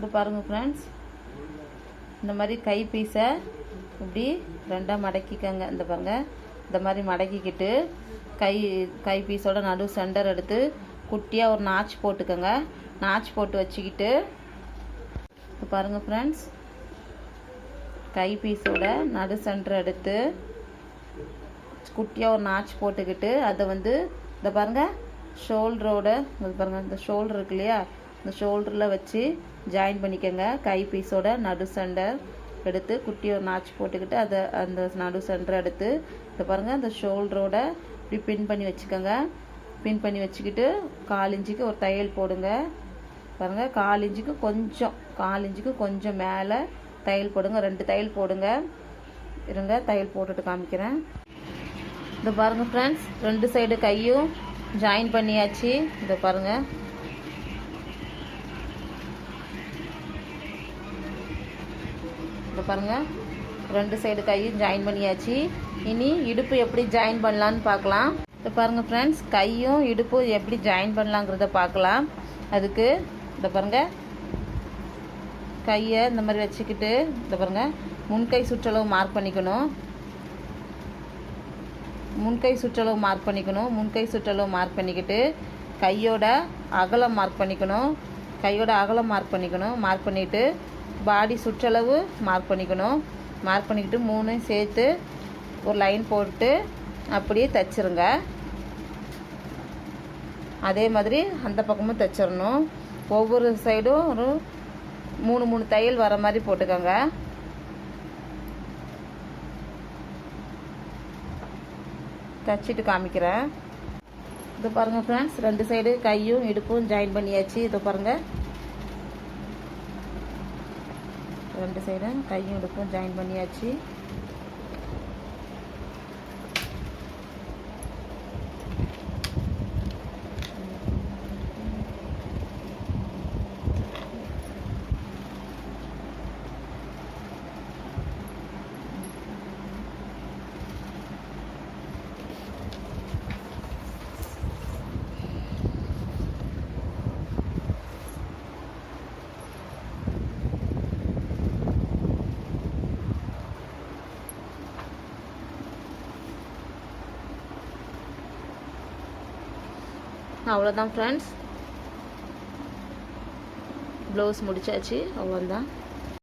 இது பாருங்கள் ஃப்ரெண்ட்ஸ், இந்த மாதிரி கை பீஸை இப்படி ரெண்டாக மடக்கிக்கங்க. இந்த பாருங்கள், இந்த மாதிரி மடக்கிக்கிட்டு கை பீஸோட நடு சென்டர் எடுத்து குட்டியாக ஒரு நாச் போட்டுக்கோங்க. நாச் போட்டு வச்சுக்கிட்டு இப்போ பாருங்கள் ஃப்ரெண்ட்ஸ், கை பீஸோட நடு சென்டர் எடுத்து குட்டியாக ஒரு நாச் போட்டுக்கிட்டு அதை வந்து இந்த பாருங்கள் ஷோல்டரோட இது பாருங்கள், இந்த ஷோல்டர் இருக்கு இல்லையா, இந்த ஷோல்டரில் வச்சு ஜாயின் பண்ணிக்கோங்க. கை பீஸோட நடு சென்டர் எடுத்து குட்டி ஒரு நாச் போட்டுக்கிட்டு அதை அந்த நடு சென்டர் எடுத்து இதை பாருங்கள் அந்த ஷோல்டரோட இப்படி பின் பண்ணி வச்சுக்கோங்க. பின் பண்ணி வச்சுக்கிட்டு 1/4 இன்ச்சுக்கு ஒரு தையல் போடுங்க. பாருங்கள் 1/4 இன்ச்சுக்கு கொஞ்சம் மேலே தையல் போடுங்க. 2 தையல் போடுங்க. இருங்க, தையல் போட்டுட்டு காமிக்கிறேன். இதை பாருங்கள் ஃப்ரெண்ட்ஸ், 2 சைடு கையும் ஜாயின் பண்ணியாச்சு. இதை பாருங்கள், இதை பாருங்கள் 2 சைடு கையும் ஜாயின் பண்ணியாச்சு. இனி இடுப்பு எப்படி ஜாயின் பண்ணலான்னு பார்க்கலாம். இதை பாருங்கள் ஃப்ரெண்ட்ஸ், கையும் இடுப்பும் எப்படி ஜாயின் பண்ணலாங்கிறத பார்க்கலாம். அதுக்கு இதை பாருங்கள், கையை இந்த மாதிரி வச்சுக்கிட்டு இதை பாருங்கள் முன்கை சுற்றளவு மார்க் பண்ணிக்கணும். முன்கை சுற்றளவு மார்க் பண்ணிக்கிட்டு கையோட அகலம் மார்க் பண்ணிக்கணும். மார்க் பண்ணிவிட்டு பாடி சுற்றளவு மார்க் பண்ணிக்கணும். மார்க் பண்ணிக்கிட்டு 3 சேர்த்து ஒரு லைன் போட்டு அப்படியே தைச்சிருங்க. அதே மாதிரி அந்த பக்கமும் தைச்சிடணும். ஒவ்வொரு சைடும் ஒரு 3 தையல் வர மாதிரி போட்டுக்கோங்க. தைச்சிட்டு காமிக்கிறேன். இது பாருங்கள் ஃப்ரெண்ட்ஸ், 2 சைடு கையும் இடுப்பும் ஜாயின் பண்ணியாச்சு. இதை பாருங்கள், 2 சைடும் கையும் இடுப்பும் ஜாயின் பண்ணியாச்சு. அவ்வளோதான் ஃப்ரெண்ட்ஸ், ப்ளவுஸ் முடிச்சாச்சு. அவ்வளோதான்.